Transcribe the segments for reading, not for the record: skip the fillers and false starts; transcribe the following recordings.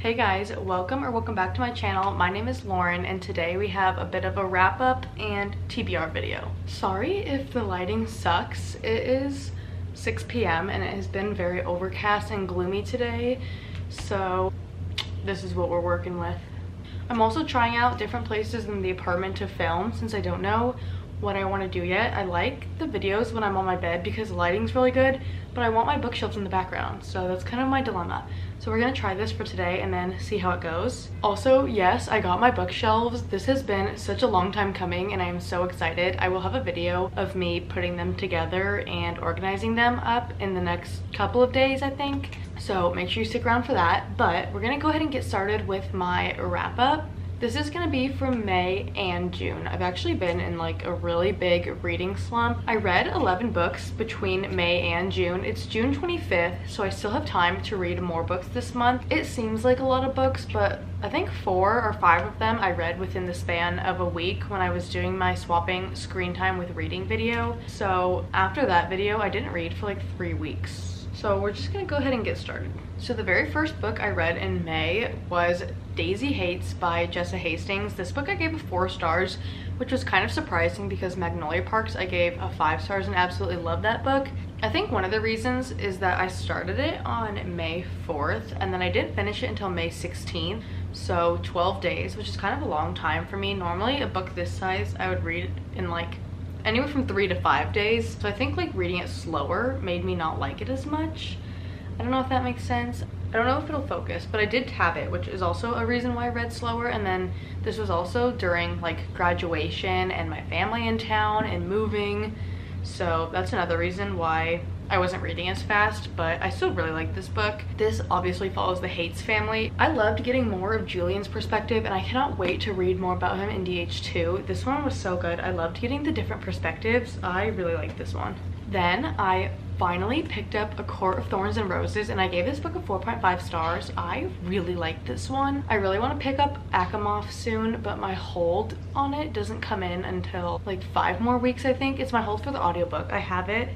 Hey guys, welcome back to my channel. My name is Lauren and today we have a bit of a wrap up and TBR video. Sorry if the lighting sucks. It is 6 p.m. and it has been very overcast and gloomy today, so this is what we're working with. I'm also trying out different places in the apartment to film since I don't know what I want to do yet. I like the videos when I'm on my bed because the lighting's really good, but I want my bookshelves in the background, so that's kind of my dilemma. So we're gonna try this for today and then see how it goes. Also, yes, I got my bookshelves. This has been such a long time coming and I am so excited. I will have a video of me putting them together and organizing them up in the next couple of days, I think. So make sure you stick around for that, but we're gonna go ahead and get started with my wrap up. This is gonna be from May and June. I've actually been in like a really big reading slump. I read 11 books between May and June. It's June 25th, so I still have time to read more books this month. It seems like a lot of books, but I think 4 or 5 of them I read within the span of a week when I was doing my swapping screen time with reading video. So after that video, I didn't read for like 3 weeks. So we're just gonna go ahead and get started. So the very first book I read in May was Daisy Hates by Jessa Hastings. This book I gave a 4 stars, which was kind of surprising because Magnolia Parks I gave a 5 stars and absolutely loved that book. I think one of the reasons is that I started it on May 4th and then I didn't finish it until May 16th. So 12 days, which is kind of a long time for me. Normally a book this size I would read in like anywhere from 3 to 5 days. So I think like reading it slower made me not like it as much. I don't know if that makes sense. I don't know if it'll focus, but I did have it, which is also a reason why I read slower. And then this was also during like graduation and my family in town and moving. So that's another reason why I wasn't reading as fast, but I still really like this book. This obviously follows the Hates family. I loved getting more of Julian's perspective and I cannot wait to read more about him in DH2. This one was so good. I loved getting the different perspectives. I really liked this one. Then I finally picked up A Court of Thorns and Roses and I gave this book a 4.5 stars. I really liked this one. I really want to pick up Akamov soon, but my hold on it doesn't come in until like 5 more weeks, I think. It's my hold for the audiobook. I have it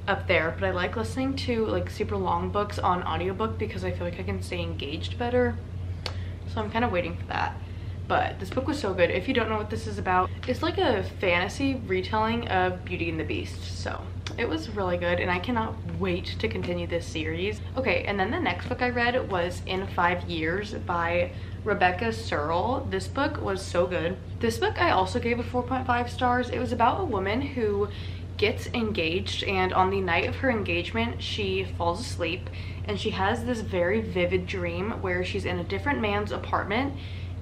up there, but I like listening to like super long books on audiobook because I feel like I can stay engaged better. So I'm kind of waiting for that. But this book was so good. If you don't know what this is about, it's like a fantasy retelling of Beauty and the Beast. So it was really good and I cannot wait to continue this series. Okay, and then the next book I read was In 5 Years by Rebecca Searle. This book was so good. This book I also gave a 4.5 stars. It was about a woman who gets engaged and on the night of her engagement she falls asleep and she has this very vivid dream where she's in a different man's apartment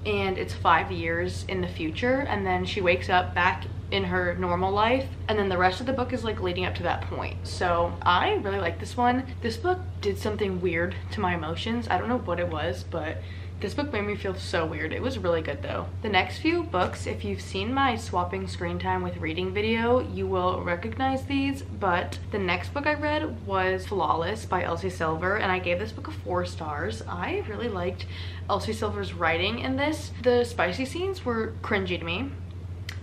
and it's 5 years in the future, and then she wakes up back in her normal life, and then the rest of the book is like leading up to that point. So I really like this one. This book did something weird to my emotions. I don't know what it was, but this book made me feel so weird. It was really good though. The next few books, if you've seen my swapping screen time with reading video, you will recognize these, but the next book I read was Flawless by Elsie Silver and I gave this book a 4 stars. I really liked Elsie Silver's writing in this. The spicy scenes were cringy to me,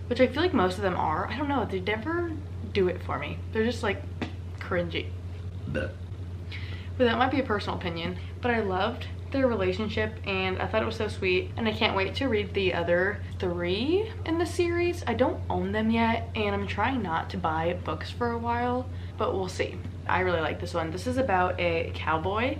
which I feel like most of them are. I don't know, they never do it for me. They're just like cringy. But that might be a personal opinion, but I loved their relationship and I thought it was so sweet and I can't wait to read the other 3 in the series. I don't own them yet and I'm trying not to buy books for a while, but we'll see. I really like this one. This is about a cowboy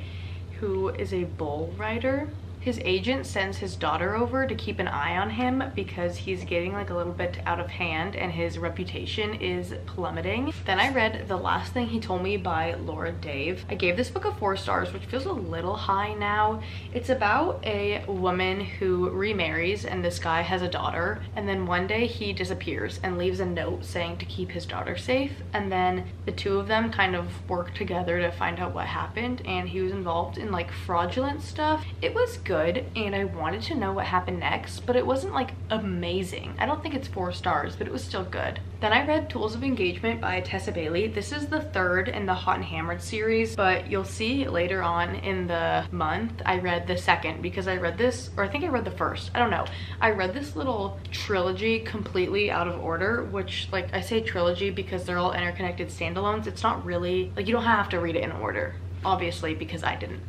who is a bull rider. His agent sends his daughter over to keep an eye on him because he's getting like a little bit out of hand and his reputation is plummeting. Then I read The Last Thing He Told Me by Laura Dave. I gave this book a 4 stars, which feels a little high now. It's about a woman who remarries and this guy has a daughter, and then one day he disappears and leaves a note saying to keep his daughter safe, and then the two of them kind of work together to find out what happened, and he was involved in like fraudulent stuff. It was good and I wanted to know what happened next, but it wasn't like amazing. I don't think it's 4 stars, but it was still good. Then I read Tools of Engagement by Tessa Bailey. This is the 3rd in the Hot and Hammered series, but you'll see later on in the month I read the 2nd because I read this, or I think I read the 1st, I don't know. I read this little trilogy completely out of order, which like I say trilogy because they're all interconnected standalones. It's not really like you don't have to read it in order, obviously, because I didn't.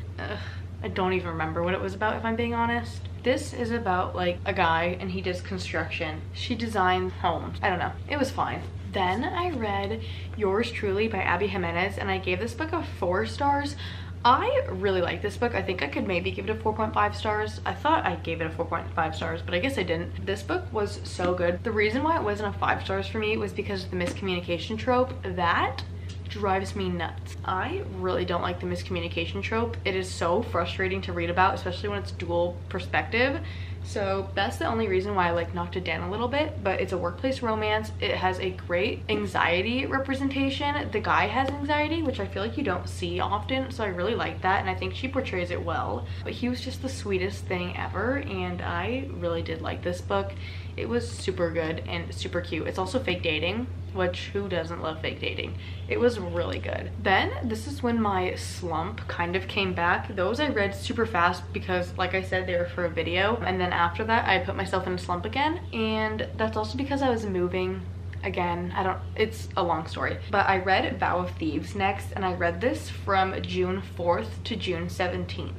I don't even remember what it was about, if I'm being honest. This is about like a guy and he does construction. She designs homes. I don't know. It was fine. Then I read Yours Truly by Abby Jimenez, and I gave this book a 4 stars. I really like this book. I think I could maybe give it a 4.5 stars. I thought I gave it a 4.5 stars, but I guess I didn't. This book was so good. The reason why it wasn't a 5 stars for me was because of the miscommunication trope. That drives me nuts. I really don't like the miscommunication trope. It is so frustrating to read about, especially when it's dual perspective. So that's the only reason why I like knocked it down a little bit, but it's a workplace romance. It has a great anxiety representation. The guy has anxiety, which I feel like you don't see often, so I really like that, and I think she portrays it well. But he was just the sweetest thing ever, and I really did like this book. It was super good and super cute. It's also fake dating, which who doesn't love fake dating? It was really good. Then this is when my slump kind of came back. Those I read super fast because, like I said, they were for a video, and then after that I put myself in a slump again, and that's also because I was moving again. It's a long story, but I read Vow of Thieves next, and I read this from June 4th to June 17th.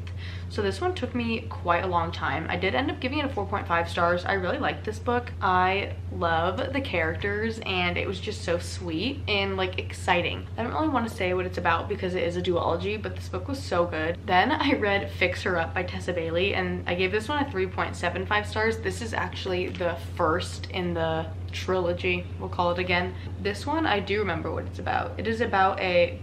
So this one took me quite a long time. I did end up giving it a 4.5 stars. I really liked this book. I love the characters, and it was just so sweet and like exciting. I don't really want to say what it's about because it is a duology, but this book was so good. Then I read Fix Her Up by Tessa Bailey, and I gave this one a 3.75 stars. This is actually the first in the trilogy, we'll call it again. This one, I do remember what it's about. It is about a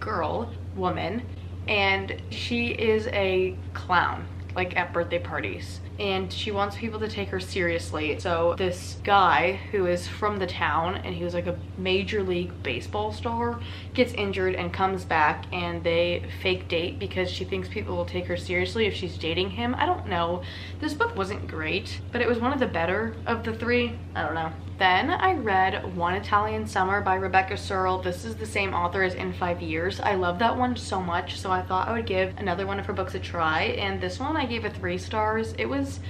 woman, and she is a clown, like at birthday parties, and she wants people to take her seriously. So this guy who is from the town, and he was like a major league baseball star, gets injured and comes back, and they fake date because she thinks people will take her seriously if she's dating him. I don't know. This book wasn't great, but it was one of the better of the 3. I don't know. Then I read One Italian Summer by Rebecca Searle. This is the same author as In 5 Years. I love that one so much, so I thought I would give another one of her books a try, and this one I gave a 3 stars. It was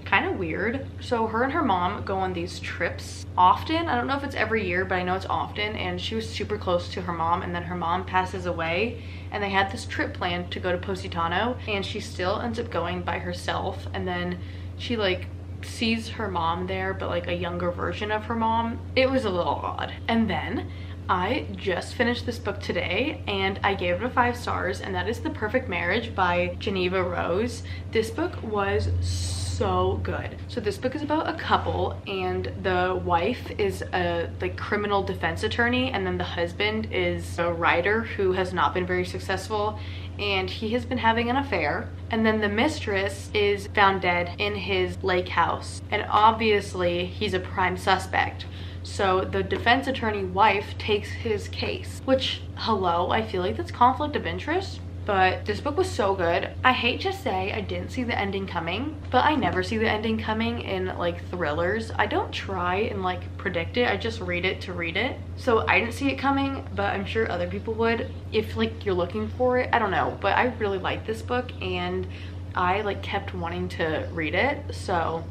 kind of weird. So her and her mom go on these trips often. I don't know if it's every year, but I know it's often, and she was super close to her mom, and then her mom passes away, and they had this trip planned to go to Positano, and she still ends up going by herself, and then she like sees her mom there, but like a younger version of her mom. It was a little odd. And then I just finished this book today, and I gave it a 5 stars, and that is The Perfect Marriage by Geneva Rose. This book was so good. So this book is about a couple, and the wife is a like criminal defense attorney, and then the husband is a writer who has not been very successful, and he has been having an affair. And then the mistress is found dead in his lake house, and obviously he's a prime suspect. So the defense attorney wife takes his case, which, hello, I feel like that's conflict of interest. But this book was so good. I hate to say I didn't see the ending coming, but I never see the ending coming in like thrillers. I don't try and like predict it. I just read it to read it. So I didn't see it coming, but I'm sure other people would if like you're looking for it. I don't know, but I really liked this book, and I like kept wanting to read it. So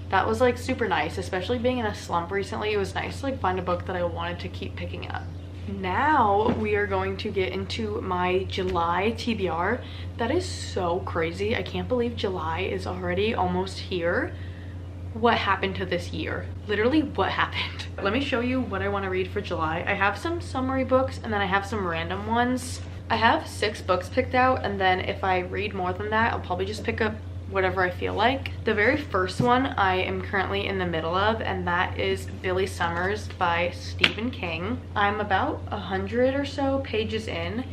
that was like super nice, especially being in a slump recently. It was nice to like find a book that I wanted to keep picking up. Now we are going to get into my July TBR. That is so crazy. I can't believe July is already almost here. What happened to this year? Literally, what happened? Let me show you what I want to read for July. I have some summary books, and then I have some random ones. I have 6 books picked out, and then if I read more than that, I'll probably just pick up whatever I feel like. The very first one I am currently in the middle of, and that is Billy Summers by Stephen King. I'm about 100 or so pages in,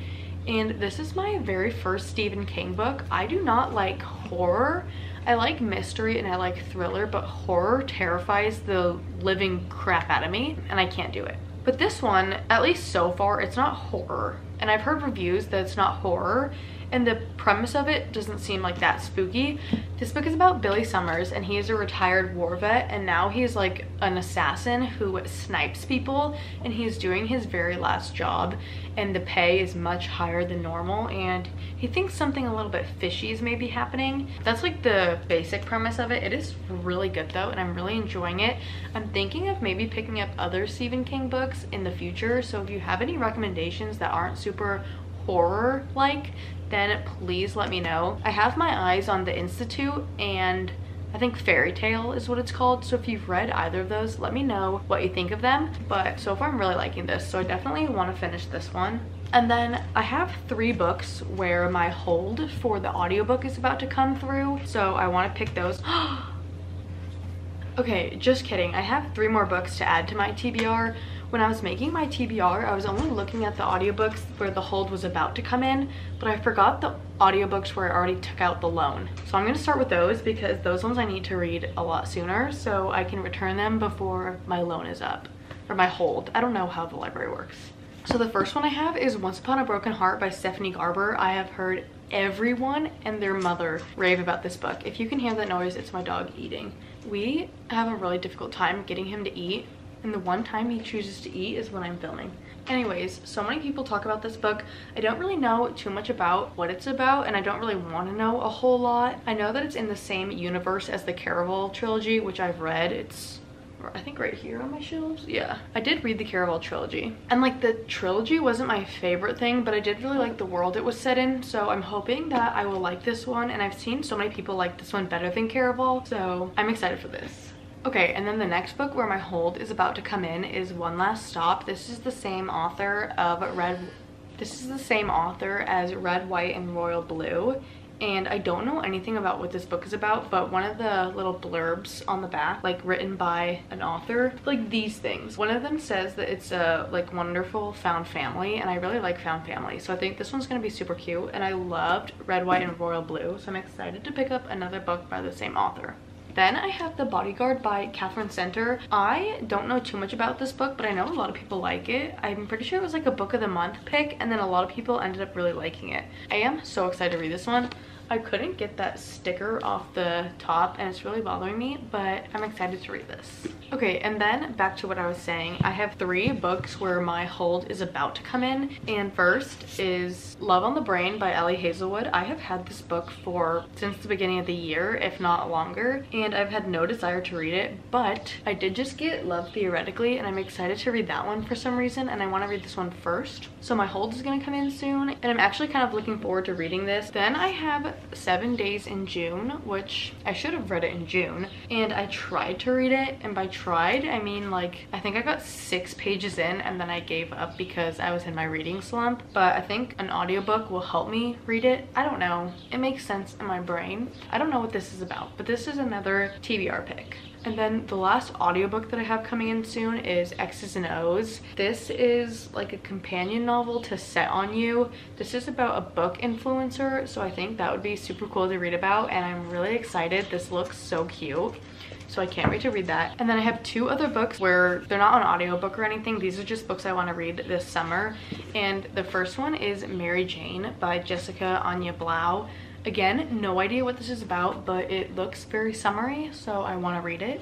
and this is my very first Stephen King book. I do not like horror. I like mystery and I like thriller, but horror terrifies the living crap out of me, and I can't do it. But this one, at least so far, it's not horror. And I've heard reviews that it's not horror, and the premise of it doesn't seem like that spooky. This book is about Billy Summers, and he is a retired war vet, and now he's like an assassin who snipes people, and he's doing his very last job, and the pay is much higher than normal, and he thinks something a little bit fishy is maybe happening. That's like the basic premise of it. It is really good though, and I'm really enjoying it. I'm thinking of maybe picking up other Stephen King books in the future, so if you have any recommendations that aren't super horror-like, then please let me know. I have my eyes on The Institute and I think Fairy Tale is what it's called, so if you've read either of those, let me know what you think of them. But so far I'm really liking this, so I definitely want to finish this one. And then I have 3 books where my hold for the audiobook is about to come through, so I want to pick those. Okay, just kidding. I have 3 more books to add to my TBR. When I was making my TBR, I was only looking at the audiobooks where the hold was about to come in, but I forgot the audiobooks where I already took out the loan. So I'm going to start with those because those ones I need to read a lot sooner so I can return them before my loan is up, or my hold. I don't know how the library works. So the first one I have is Once Upon a Broken Heart by Stephanie Garber. I have heard everyone and their mother rave about this book. If you can hear that noise, it's my dog eating. We have a really difficult time getting him to eat, and the one time he chooses to eat is when I'm filming. Anyways, so many people talk about this book. I don't really know too much about what it's about, and I don't really want to know a whole lot. I know that it's in the same universe as the Caraval trilogy, which I've read. It's I think right here on my shelves. Yeah, I did read the Caraval trilogy, and like the trilogy wasn't my favorite thing, but I did really like the world it was set in, so I'm hoping that I will like this one. And I've seen so many people like this one better than Caraval, so I'm excited for this. Okay, and then the next book where my hold is about to come in is One Last Stop. This is the same author as Red, White, and Royal Blue. And I don't know anything about what this book is about, but one of the little blurbs on the back, like written by an author, like these things. One of them says that it's a like wonderful found family, and I really like found family. So I think this one's gonna be super cute, and I loved Red, White, and Royal Blue. So I'm excited to pick up another book by the same author. Then I have The Bodyguard by Catherine Center. I don't know too much about this book, but I know a lot of people like it. I'm pretty sure it was like a book of the month pick, and then a lot of people ended up really liking it. I am so excited to read this one. I couldn't get that sticker off the top and it's really bothering me, but I'm excited to read this. Okay, and then back to what I was saying. I have 3 books where my hold is about to come in, and first is Love on the Brain by Ellie Hazelwood. I have had this book since the beginning of the year, if not longer, and I've had no desire to read it, but I did just get Love Theoretically, and I'm excited to read that one for some reason, and I want to read this one first. So my hold is going to come in soon, and I'm actually kind of looking forward to reading this. Then I have 7 Days in June, which I should have read it in June, and I tried to read it, and by tried I mean like I think I got 6 pages in and then I gave up because I was in my reading slump. But I think an audiobook will help me read it. I don't know, it makes sense in my brain. I don't know what this is about, but this is another TBR pick. And then the last audiobook that I have coming in soon is X's and O's. This is like a companion novel to Set on You. This is about a book influencer, so I think that would be super cool to read about, and I'm really excited. This looks so cute, so I can't wait to read that. And then I have 2 other books where they're not an audiobook or anything. These are just books I want to read this summer. And the first one is Mary Jane by Jessica Anya Blau. Again, no idea what this is about, but it looks very summery, so I want to read it.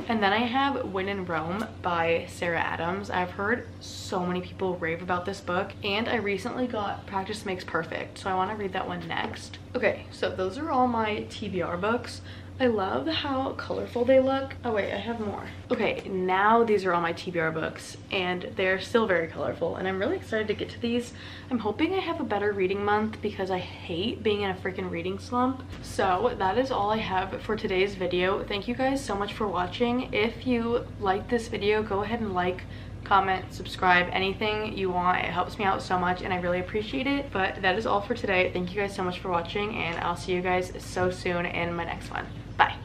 And then I have When in Rome by Sarah Adams. I've heard so many people rave about this book, and I recently got Practice Makes Perfect, so I want to read that one next. Okay, so those are all my TBR books. I love how colorful they look. Oh wait, I have more. Okay, now these are all my TBR books, and they're still very colorful, and I'm really excited to get to these. I'm hoping I have a better reading month because I hate being in a freaking reading slump. So that is all I have for today's video. Thank you guys so much for watching. If you liked this video, go ahead and like, comment, subscribe, anything you want. It helps me out so much and I really appreciate it. But that is all for today. Thank you guys so much for watching, and I'll see you guys so soon in my next one. Bye.